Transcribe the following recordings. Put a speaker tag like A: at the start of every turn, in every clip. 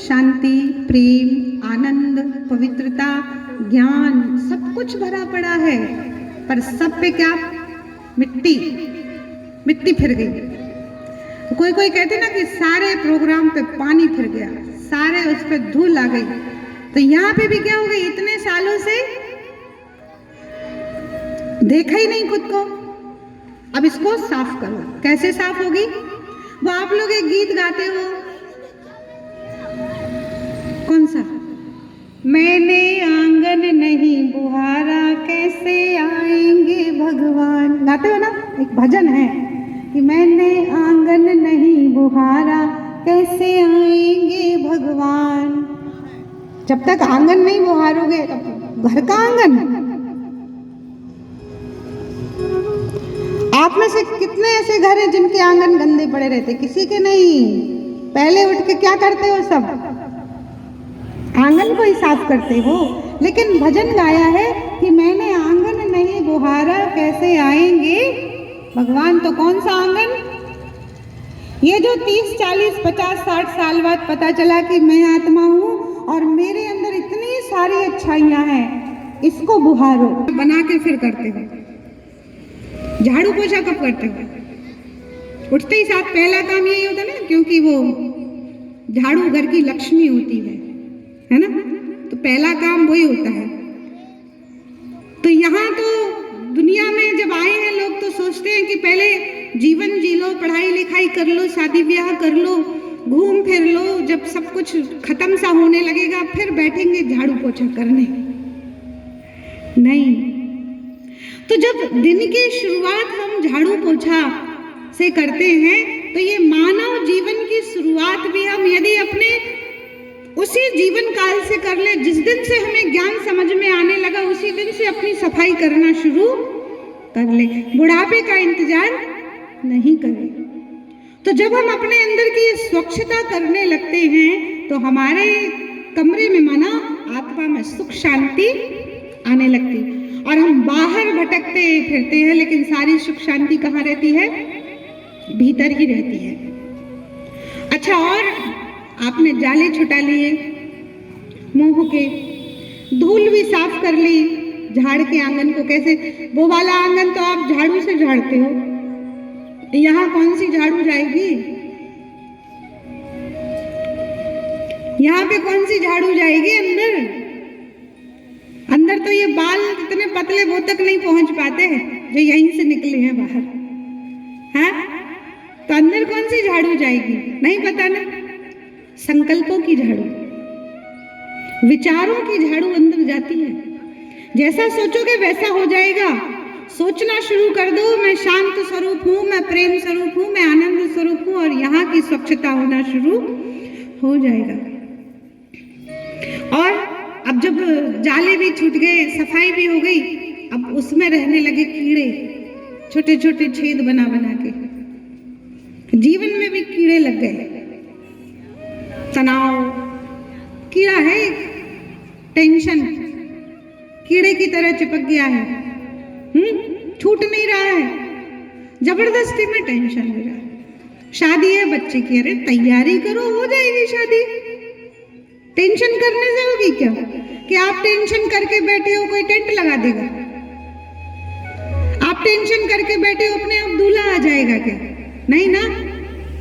A: शांति, प्रेम, आनंद, पवित्रता, ज्ञान सब कुछ भरा पड़ा है, पर सब पे क्या? मिट्टी, मिट्टी फिर गई। कोई कोई कहते ना कि सारे प्रोग्राम पे पानी फिर गया, सारे उस पे धूल आ गई। तो यहाँ पे भी क्या हो गई? इतने सालों से देखा ही नहीं खुद को, अब इसको साफ करो। कैसे साफ होगी? वो आप लोग एक गीत गाते हो, कौन सा? मैंने आंगन नहीं बुहारा कैसे आएंगे भगवान। गाते हो ना, एक भजन है कि मैंने आंगन नहीं बुहारा कैसे आएंगे भगवान। जब तक आंगन नहीं बुहारोगे तब घर का आंगन। आप में से कितने ऐसे घर हैं जिनके आंगन गंदे पड़े रहते? किसी के नहीं। पहले उठ के क्या करते हो? सब आंगन को ही साफ करते हो। लेकिन भजन गाया है कि मैंने आंगन नहीं बुहारा कैसे आएंगे भगवान। तो कौन सा आंगन? ये जो 30, 40, 50, 60 साल बाद पता चला कि मैं आत्मा हूँ और मेरे अंदर इतनी सारी अच्छाइयाँ हैं, इसको बुहारो। बना के फिर करते हो। झाड़ू पोछा कब करते हो? उठते ही साथ पहला काम यही होता है ना, क्योंकि वो झाड़ू घर की लक्ष्मी होती है ना, तो पहला काम वही होता है। तो यहाँ तो दुनिया में जब आए हैं लोग तो सोचते हैं कि पहले जीवन जी लो, पढ़ाई लिखाई कर लो, शादी ब्याह कर लो, घूम फिर लो, जब सब कुछ खत्म सा होने लगेगा फिर बैठेंगे झाड़ू पोछा करने। नहीं, तो जब दिन की शुरुआत हम झाड़ू पोछा से करते हैं तो ये मानव जीवन की शुरुआत भी हम यदि अपने उसी जीवन काल से कर ले, जिस दिन से हमें ज्ञान समझ में आने लगा उसी दिन से अपनी सफाई करना शुरू कर ले, बुढ़ापे का इंतजार नहीं करें। तो जब हम अपने अंदर की स्वच्छता करने लगते हैं तो हमारे कमरे में माना आत्मा में सुख शांति आने लगती, और हम बाहर भटकते फिरते हैं लेकिन सारी सुख शांति कहाँ रहती है? भीतर ही रहती है। अच्छा, और आपने जाले छुटा लिए मुंह के, धूल भी साफ कर ली झाड़ के आंगन को। कैसे? वो वाला आंगन तो आप झाड़ू से झाड़ते हो, यहाँ कौन सी झाड़ू जाएगी? यहाँ पे कौन सी झाड़ू जाएगी? अंदर अंदर तो ये बाल इतने पतले वो तक नहीं पहुंच पाते जो यहीं से निकले हैं बाहर, हाँ? तो अंदर कौन सी झाड़ू जाएगी? नहीं पता ना। संकल्पों की झाड़ू, विचारों की झाड़ू अंदर जाती है। जैसा सोचोगे वैसा हो जाएगा। सोचना शुरू कर दो, मैं शांत स्वरूप हूँ, मैं प्रेम स्वरूप हूँ, मैं आनंद स्वरूप हूँ, और यहाँ की स्वच्छता होना शुरू हो जाएगा। और अब जब जाले भी छूट गए, सफाई भी हो गई, अब उसमें रहने लगे कीड़े, छोटे छोटे छेद बना बना के। जीवन में भी कीड़े लग गए। तनाव कीड़ा है, टेंशन कीड़े की तरह चिपक गया है, छूट नहीं रहा है, जबरदस्ती में टेंशन ले रहा है। शादी है बच्चे की, अरे तैयारी करो, हो जाएगी शादी। टेंशन करने से होगी क्या? कि आप टेंशन करके बैठे हो कोई टेंट लगा देगा? आप टेंशन करके बैठे हो अपने आप दूल्हा आ जाएगा क्या? नहीं ना।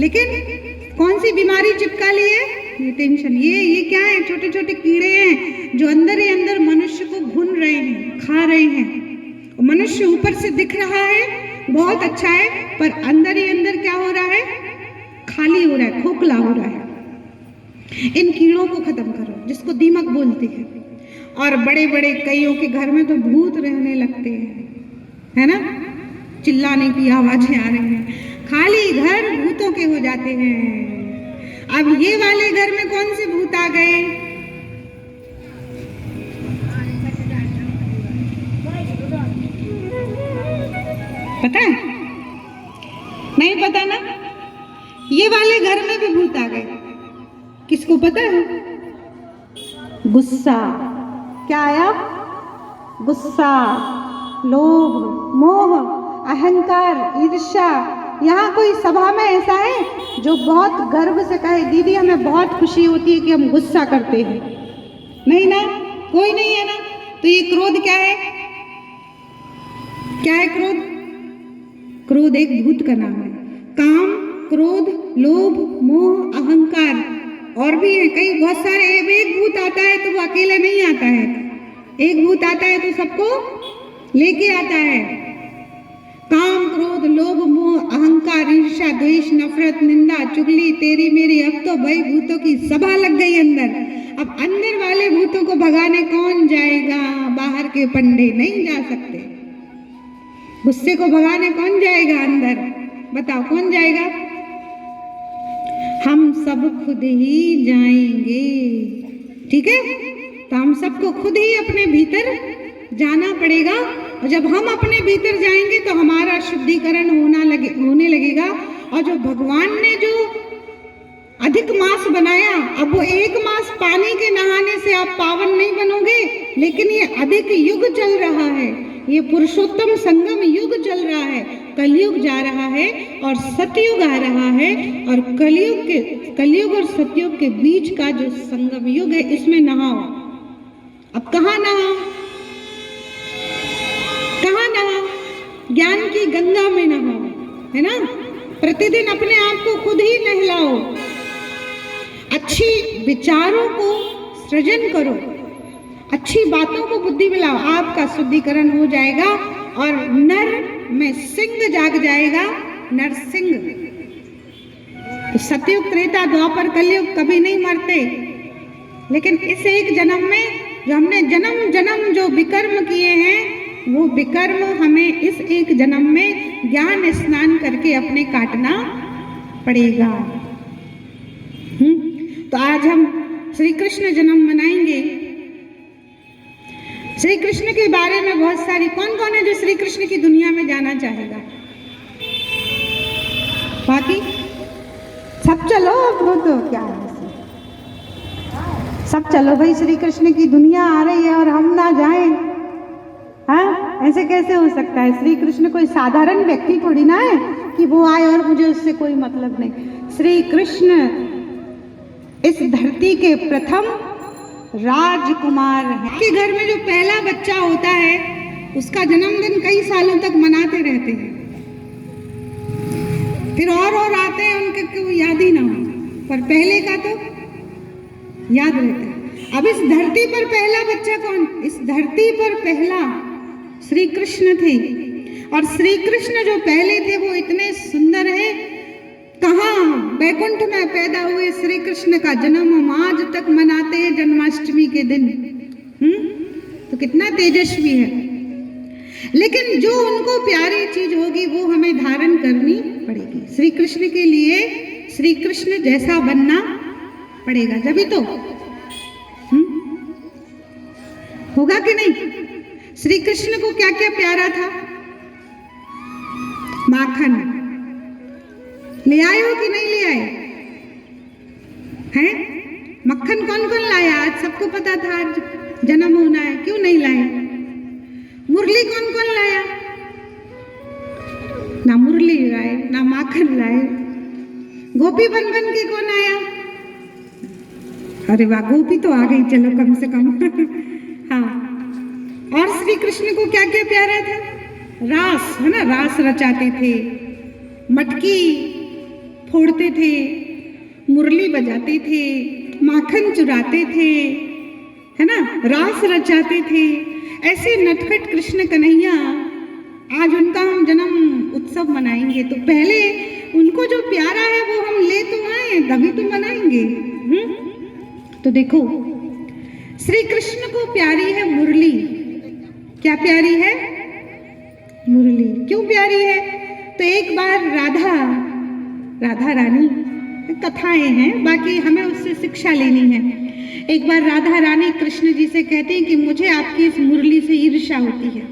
A: लेकिन कौन सी बीमारी चिपका ली है? ये टेंशन। ये क्या है? छोटे छोटे कीड़े हैं जो अंदर ही अंदर मनुष्य को भून रहे हैं, खा रहे हैं। मनुष्य ऊपर से दिख रहा है बहुत अच्छा है, पर अंदर ही अंदर क्या हो रहा है? खाली हो रहा है, खोखला हो रहा है। इन कीड़ों को खत्म करो, जिसको दीमक बोलते हैं। और बड़े बड़े कईयों के घर में तो भूत रहने लगते हैं, है ना? चिल्लाने की आवाजें आ रही हैं, खाली घर भूतों के हो जाते हैं। अब ये वाले घर में कौन से भूत आ गए? पता है? नहीं पता ना। ये वाले घर में भी भूत आ गए। किसको पता है? गुस्सा। क्या आया? गुस्सा, लोभ, मोह, अहंकार, ईर्ष्या, यहाँ कोई सभा में ऐसा है जो बहुत गर्व से कहे दीदी हमें बहुत खुशी होती है कि हम गुस्सा करते हैं? नहीं ना, कोई नहीं है ना। तो ये क्रोध क्या है? क्या है क्रोध? क्रोध एक भूत का नाम है। काम, क्रोध, लोभ, मोह, अहंकार और भी है कई बहुत सारे। एक भूत आता है तो वो अकेले नहीं आता है, एक भूत आता है तो सबको लेके आता है। काम, क्रोध, लोभ, मोह, अहंकार, ईर्ष्या, द्वेष, नफरत, निंदा, चुगली, तेरी मेरी, अब तो भाई भूतों की सभा लग गई अंदर। अब अंदर वाले भूतों को भगाने कौन जाएगा? बाहर के पंडे नहीं जा सकते। गुस्से को भगाने कौन जाएगा अंदर? बताओ कौन जाएगा? हम सब खुद ही जाएंगे। ठीक है, तो हम सबको खुद ही अपने भीतर जाना पड़ेगा। और जब हम अपने भीतर जाएंगे तो हमारा शुद्धिकरण होने लगेगा। और जो भगवान ने जो अधिक मास बनाया, अब वो एक मास पानी के नहाने से आप पावन नहीं बनोगे, लेकिन ये अधिक युग चल रहा है, ये पुरुषोत्तम संगम युग चल रहा है। कलयुग जा रहा है और सतयुग आ रहा है। और कलयुग और सतयुग के बीच का जो संगम युग है, इसमें नहाओ। अब कहाँ नहाओ? कहाँ नहाओ? ज्ञान की गंगा में नहाओ, है ना। प्रतिदिन अपने आप को खुद ही नहलाओ, अच्छी विचारों को सृजन करो, अच्छी बातों को बुद्धि में लाओ। आपका शुद्धिकरण हो जाएगा और नर में सिंह जाग जाएगा, नरसिंह। तो सतयुग, त्रेता, द्वापर, कलयुग कभी नहीं मरते। लेकिन इस एक जन्म में जो हमने जन्म जन्म जो विकर्म किए हैं, वो विकर्म हमें इस एक जन्म में ज्ञान स्नान करके अपने काटना पड़ेगा। तो आज हम श्री कृष्ण जन्म मनाएंगे। श्री कृष्ण के बारे में बहुत सारी, कौन कौन है जो श्री कृष्ण की दुनिया में जाना चाहेगा? बाकी सब चलो, वो तो क्या है, सब चलो भाई। श्री कृष्ण की दुनिया आ रही है और हम ना जाएं? हाँ, ऐसे कैसे हो सकता है? श्री कृष्ण कोई साधारण व्यक्ति थोड़ी ना है कि वो आए और मुझे उससे कोई मतलब नहीं। श्री कृष्ण इस धरती के प्रथम राजकुमार है। के घर में जो पहला बच्चा होता है, उसका जन्मदिन कई सालों तक मनाते रहते हैं। फिर और आते हैं उनके, क्यों याद ही ना हो, पर पहले का तो याद रहता है। अब इस धरती पर पहला बच्चा कौन? इस धरती पर पहला श्री कृष्ण थे। और श्री कृष्ण जो पहले थे वो इतने सुंदर है। कहाँ? बैकुंठ में पैदा हुए श्री कृष्ण का जन्म हम आज तक मनाते हैं जन्माष्टमी के दिन। तो कितना तेजस्वी है। लेकिन जो उनको प्यारी चीज होगी वो हमें धारण करनी पड़ेगी। श्री कृष्ण के लिए श्री कृष्ण जैसा बनना पड़ेगा, तभी तो होगा कि नहीं। श्री कृष्ण को क्या क्या प्यारा था? माखन ले आए हो कि नहीं ले आए हैं? मक्खन कौन कौन लाया? आज सबको पता था आज जन्म होना है, क्यों नहीं लाए? मुरली कौन कौन लाया? ना मुरली लाए ना माखन लाए। गोपी बन बन के कौन आया? अरे वाह, गोपी तो आ गई, चलो कम से कम। हाँ, और श्री कृष्ण को क्या क्या प्यारा था? रास, है ना, रास रचाते थे, मटकी फोड़ते थे, मुरली बजाते थे, माखन चुराते थे, है ना, रास रचाते थे। ऐसे नटखट कृष्ण कन्हैया, आज उनका हम जन्म उत्सव मनाएंगे। तो पहले उनको जो प्यारा है वो हम ले तो आए, तभी तो मनाएंगे। तो देखो, श्री कृष्ण को प्यारी है मुरली। क्या प्यारी है? मुरली। क्यों प्यारी है? तो एक बार राधा रानी, कथाएं हैं, बाकी हमें उससे शिक्षा लेनी है। एक बार राधा रानी कृष्ण जी से कहते हैं कि मुझे आपकी इस मुरली से ईर्ष्या होती है।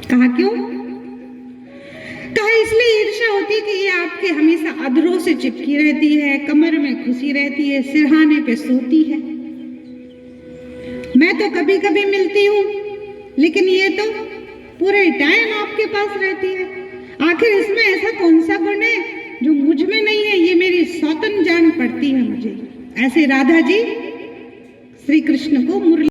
A: कहा क्यों? कहा इसलिए ईर्ष्या होती है कि ये आपके हमेशा अधरों से चिपकी रहती है, कमर में घुसी रहती है, सिरहाने पे सोती है। मैं तो कभी कभी मिलती हूँ, लेकिन ये तो पूरे टाइम आपके पास रहती है। आखिर इसमें ऐसा कौन सा गुण है जो मुझ में नहीं है, ये मेरी सौतन जान पड़ती है मुझे। ऐसे राधा जी श्री कृष्ण को मुरली